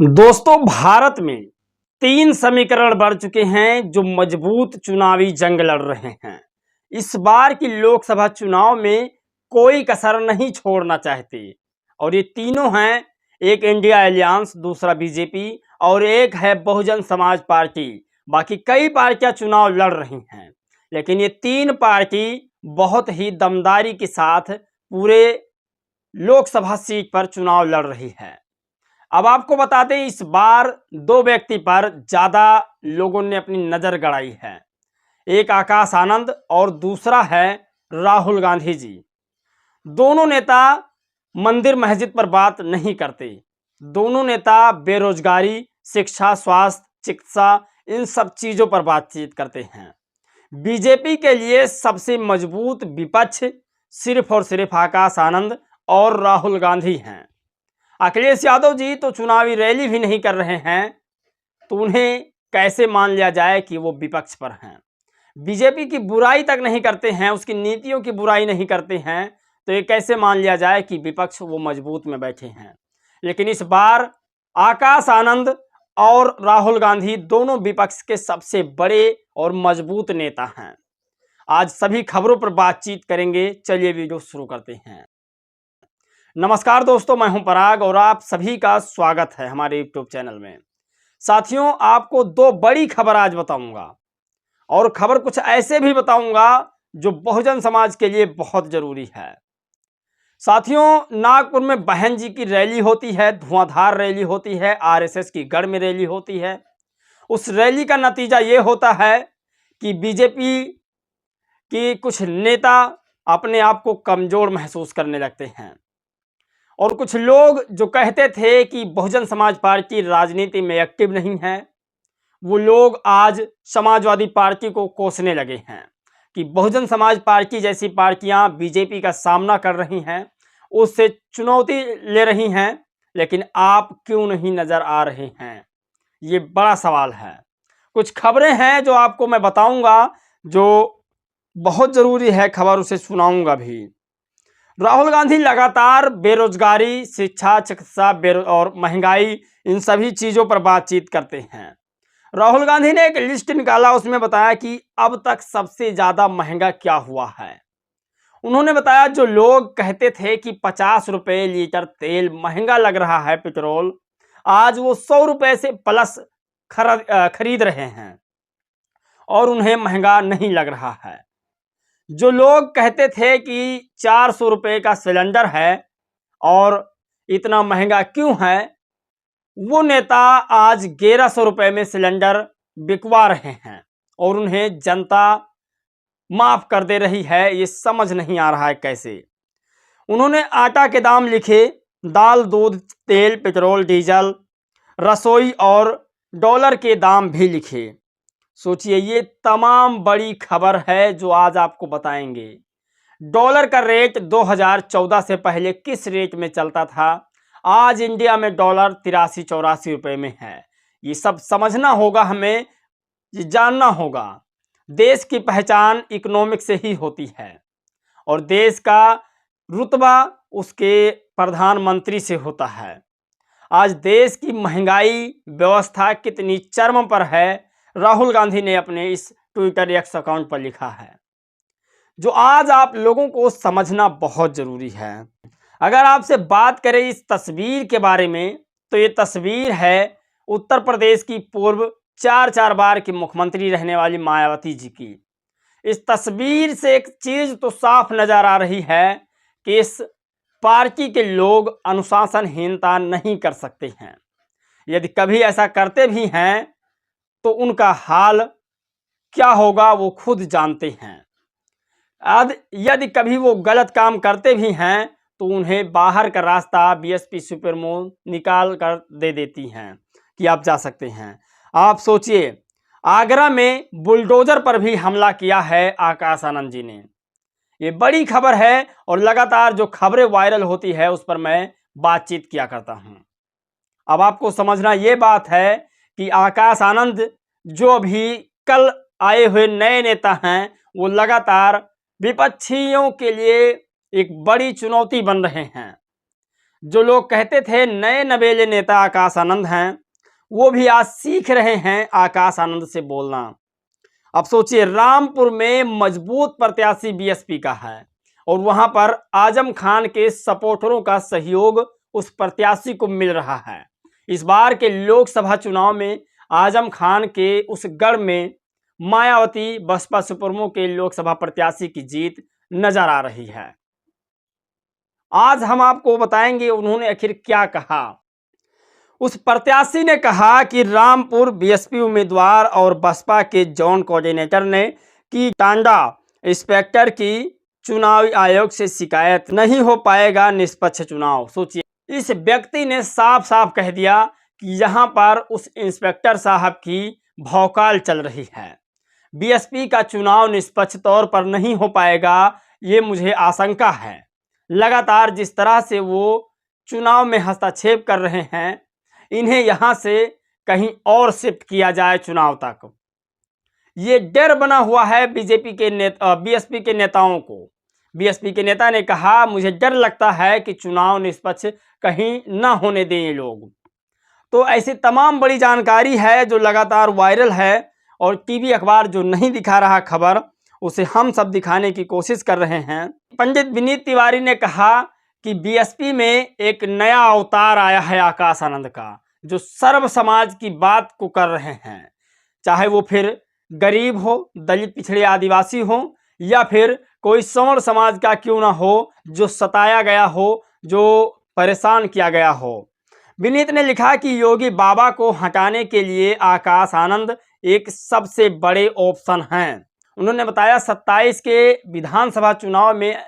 दोस्तों, भारत में 3 समीकरण बढ़ चुके हैं जो मजबूत चुनावी जंग लड़ रहे हैं। इस बार की लोकसभा चुनाव में कोई कसर नहीं छोड़ना चाहते और ये तीनों हैं, एक इंडिया अलियांस, दूसरा बीजेपी और एक है बहुजन समाज पार्टी। बाकी कई पार्टियां चुनाव लड़ रही हैं, लेकिन ये 3 पार्टी बहुत ही दमदारी के साथ पूरे लोकसभा सीट पर चुनाव लड़ रही है। अब आपको बता दें, इस बार 2 व्यक्ति पर ज्यादा लोगों ने अपनी नजर गड़ाई है। एक आकाश आनंद और दूसरा है राहुल गांधी जी। दोनों नेता मंदिर मस्जिद पर बात नहीं करते। दोनों नेता बेरोजगारी, शिक्षा, स्वास्थ्य, चिकित्सा, इन सब चीजों पर बातचीत करते हैं। बीजेपी के लिए सबसे मजबूत विपक्ष सिर्फ और सिर्फ आकाश आनंद और राहुल गांधी हैं। अखिलेश यादव जी तो चुनावी रैली भी नहीं कर रहे हैं, तो उन्हें कैसे मान लिया जाए कि वो विपक्ष पर हैं। बीजेपी की बुराई तक नहीं करते हैं, उसकी नीतियों की बुराई नहीं करते हैं, तो ये कैसे मान लिया जाए कि विपक्ष वो मजबूत में बैठे हैं। लेकिन इस बार आकाश आनंद और राहुल गांधी दोनों विपक्ष के सबसे बड़े और मजबूत नेता हैं। आज सभी खबरों पर बातचीत करेंगे। चलिए वीडियो शुरू करते हैं। नमस्कार दोस्तों, मैं हूं पराग और आप सभी का स्वागत है हमारे यूट्यूब चैनल में। साथियों, आपको 2 बड़ी खबर आज बताऊंगा और खबर कुछ ऐसे भी बताऊंगा जो बहुजन समाज के लिए बहुत जरूरी है। साथियों, नागपुर में बहन जी की रैली होती है, धुआंधार रैली होती है, आरएसएस की गढ़ में रैली होती है। उस रैली का नतीजा ये होता है कि बीजेपी की कुछ नेता अपने आप को कमजोर महसूस करने लगते हैं और कुछ लोग जो कहते थे कि बहुजन समाज पार्टी राजनीति में एक्टिव नहीं है, वो लोग आज समाजवादी पार्टी को कोसने लगे हैं कि बहुजन समाज पार्टी जैसी पार्टियां बीजेपी का सामना कर रही हैं, उससे चुनौती ले रही हैं, लेकिन आप क्यों नहीं नजर आ रहे हैं, ये बड़ा सवाल है। कुछ खबरें हैं जो आपको मैं बताऊंगा, जो बहुत जरूरी है खबर, उसे सुनाऊंगा भी। राहुल गांधी लगातार बेरोजगारी, शिक्षा, चिकित्सा और महंगाई, इन सभी चीजों पर बातचीत करते हैं। राहुल गांधी ने एक लिस्ट निकाला, उसमें बताया कि अब तक सबसे ज्यादा महंगा क्या हुआ है। उन्होंने बताया जो लोग कहते थे कि 50 रुपए लीटर तेल महंगा लग रहा है पेट्रोल, आज वो 100 रुपए से प्लस खरीद रहे हैं और उन्हें महंगा नहीं लग रहा है। जो लोग कहते थे कि 400 रुपए का सिलेंडर है और इतना महंगा क्यों है, वो नेता आज 1100 रुपए में सिलेंडर बिकवा रहे हैं और उन्हें जनता माफ कर दे रही है। ये समझ नहीं आ रहा है कैसे। उन्होंने आटा के दाम लिखे, दाल, दूध, तेल, पेट्रोल, डीजल, रसोई और डॉलर के दाम भी लिखे। सोचिए, ये तमाम बड़ी खबर है जो आज आपको बताएंगे। डॉलर का रेट 2014 से पहले किस रेट में चलता था, आज इंडिया में डॉलर 83-84 रुपए में है। ये सब समझना होगा, हमें ये जानना होगा। देश की पहचान इकोनॉमिक से ही होती है और देश का रुतबा उसके प्रधानमंत्री से होता है। आज देश की महंगाई व्यवस्था कितनी चरम पर है, राहुल गांधी ने अपने इस ट्विटर एक्स अकाउंट पर लिखा है, जो आज आप लोगों को समझना बहुत जरूरी है। अगर आपसे बात करें इस तस्वीर के बारे में, तो ये तस्वीर है उत्तर प्रदेश की पूर्व 4 बार की मुख्यमंत्री रहने वाली मायावती जी की। इस तस्वीर से एक चीज तो साफ नजर आ रही है कि इस पार्टी के लोग अनुशासनहीनता नहीं कर सकते हैं। यदि कभी ऐसा करते भी हैं तो उनका हाल क्या होगा वो खुद जानते हैं। यदि कभी वो गलत काम करते भी हैं तो उन्हें बाहर का रास्ता बीएसपी सुप्रीमो निकाल कर दे देती हैं कि आप जा सकते हैं। आप सोचिए, आगरा में बुलडोजर पर भी हमला किया है आकाश आनंद जी ने। ये बड़ी खबर है और लगातार जो खबरें वायरल होती है उस पर मैं बातचीत किया करता हूं। अब आपको समझना ये बात है कि आकाश आनंद जो अभी कल आए हुए नए नेता हैं, वो लगातार विपक्षियों के लिए एक बड़ी चुनौती बन रहे हैं। जो लोग कहते थे नए नवेले नेता आकाश आनंद हैं, वो भी आज सीख रहे हैं आकाश आनंद से बोलना। अब सोचिए, रामपुर में मजबूत प्रत्याशी बीएसपी का है और वहां पर आजम खान के सपोर्टरों का सहयोग उस प्रत्याशी को मिल रहा है। इस बार के लोकसभा चुनाव में आजम खान के उस गढ़ में मायावती बसपा सुप्रीमो के लोकसभा प्रत्याशी की जीत नजर आ रही है। आज हम आपको बताएंगे उन्होंने आखिर क्या कहा। उस प्रत्याशी ने कहा कि रामपुर बीएसपी उम्मीदवार और बसपा के जोन कोऑर्डिनेटर ने कि टांडा इंस्पेक्टर की चुनाव आयोग से शिकायत नहीं हो पाएगा निष्पक्ष चुनाव। सोचिए, इस व्यक्ति ने साफ साफ कह दिया कि यहाँ पर उस इंस्पेक्टर साहब की भौकाल चल रही है। बीएसपी का चुनाव निष्पक्ष तौर पर नहीं हो पाएगा, ये मुझे आशंका है। लगातार जिस तरह से वो चुनाव में हस्तक्षेप कर रहे हैं, इन्हें यहां से कहीं और शिफ्ट किया जाए चुनाव तक। ये डर बना हुआ है बीजेपी के बीएसपी के नेताओं को। बीएसपी के नेता ने कहा, मुझे डर लगता है कि चुनाव निष्पक्ष कहीं ना होने दें ये लोग। तो ऐसी तमाम बड़ी जानकारी है जो लगातार वायरल है और टीवी अखबार जो नहीं दिखा रहा खबर, उसे हम सब दिखाने की कोशिश कर रहे हैं। पंडित विनीत तिवारी ने कहा कि बीएसपी में एक नया अवतार आया है आकाश आनंद का, जो सर्व समाज की बात को कर रहे हैं। चाहे वो फिर गरीब हो, दलित पिछड़े आदिवासी हो, या फिर कोई सवर्ण समाज का क्यों ना हो, जो सताया गया हो, जो परेशान किया गया हो। विनीत ने लिखा कि योगी बाबा को हटाने के लिए आकाश आनंद एक सबसे बड़े ऑप्शन हैं। उन्होंने बताया 27 के विधानसभा चुनाव में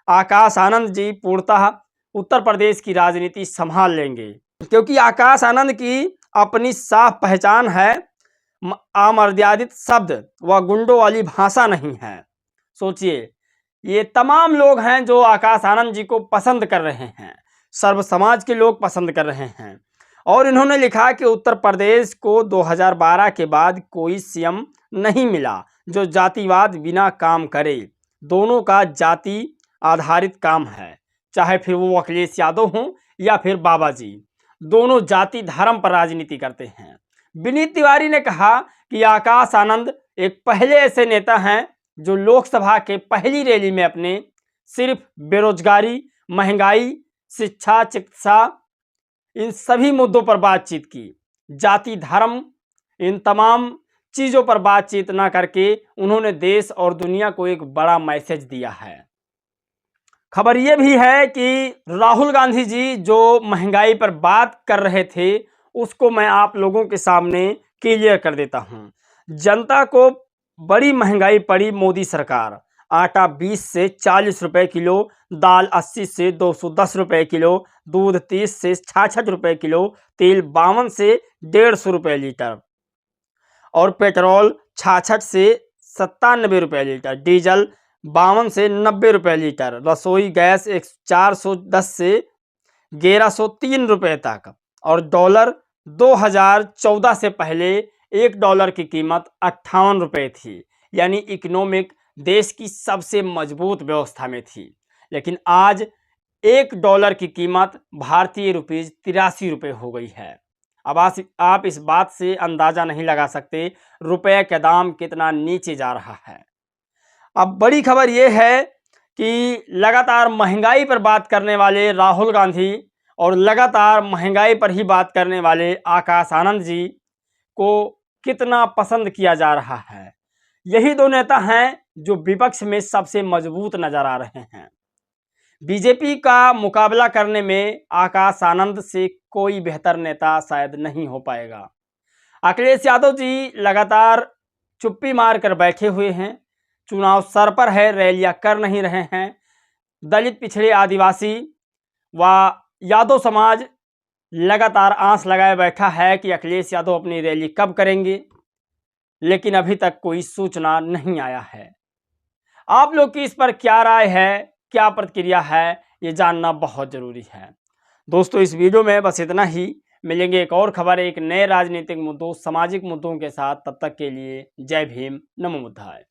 आकाश आनंद जी पूर्णतः उत्तर प्रदेश की राजनीति संभाल लेंगे, क्योंकि आकाश आनंद की अपनी साफ पहचान है। अमर्यादित शब्द व गुंडों वाली भाषा नहीं है। सोचिए, ये तमाम लोग हैं जो आकाश आनंद जी को पसंद कर रहे हैं, सर्व समाज के लोग पसंद कर रहे हैं। और इन्होंने लिखा कि उत्तर प्रदेश को 2012 के बाद कोई सीएम नहीं मिला जो जातिवाद बिना काम करे। दोनों का जाति आधारित काम है, चाहे फिर वो अखिलेश यादव हों या फिर बाबा जी, दोनों जाति धर्म पर राजनीति करते हैं। विनीत तिवारी ने कहा कि आकाश आनंद एक पहले ऐसे नेता हैं जो लोकसभा के पहली रैली में अपने सिर्फ बेरोजगारी, महंगाई, शिक्षा, चिकित्सा, इन सभी मुद्दों पर बातचीत की। जाति धर्म इन तमाम चीज़ों पर बातचीत ना करके उन्होंने देश और दुनिया को एक बड़ा मैसेज दिया है। खबर यह भी है कि राहुल गांधी जी जो महंगाई पर बात कर रहे थे, उसको मैं आप लोगों के सामने क्लियर कर देता हूं। जनता को बड़ी महंगाई पड़ी मोदी सरकार। आटा 20 से 40 रुपए किलो, दाल 80 से 210 रुपए किलो, दूध 30 से 66 रुपए किलो, तेल 52 से 150 रुपए लीटर और पेट्रोल 66 से 97 रुपए लीटर, डीजल 52 से 90 रुपए लीटर, रसोई गैस 410 से 1103 रुपए तक, और डॉलर 2014 से पहले $1 की कीमत 58 रुपए थी। यानी इकोनॉमिक देश की सबसे मजबूत व्यवस्था में थी। लेकिन आज $1 की कीमत भारतीय रुपीज 83 रुपये हो गई है। अब आप इस बात से अंदाज़ा नहीं लगा सकते रुपये का दाम कितना नीचे जा रहा है। अब बड़ी खबर यह है कि लगातार महंगाई पर बात करने वाले राहुल गांधी और लगातार महंगाई पर ही बात करने वाले आकाश आनंद जी को कितना पसंद किया जा रहा है। यही दो नेता हैं जो विपक्ष में सबसे मजबूत नजर आ रहे हैं। बीजेपी का मुकाबला करने में आकाश आनंद से कोई बेहतर नेता शायद नहीं हो पाएगा। अखिलेश यादव जी लगातार चुप्पी मार कर बैठे हुए हैं, चुनाव सर पर है, रैलियां कर नहीं रहे हैं। दलित पिछड़े आदिवासी व यादव समाज लगातार आंस लगाए बैठा है कि अखिलेश यादव अपनी रैली कब करेंगे, लेकिन अभी तक कोई सूचना नहीं आया है। आप लोग की इस पर क्या राय है, क्या प्रतिक्रिया है, ये जानना बहुत जरूरी है। दोस्तों, इस वीडियो में बस इतना ही। मिलेंगे एक और खबर एक नए राजनीतिक मुद्दों, सामाजिक मुद्दों के साथ। तब तक के लिए जय भीम, नमो बुद्धाय।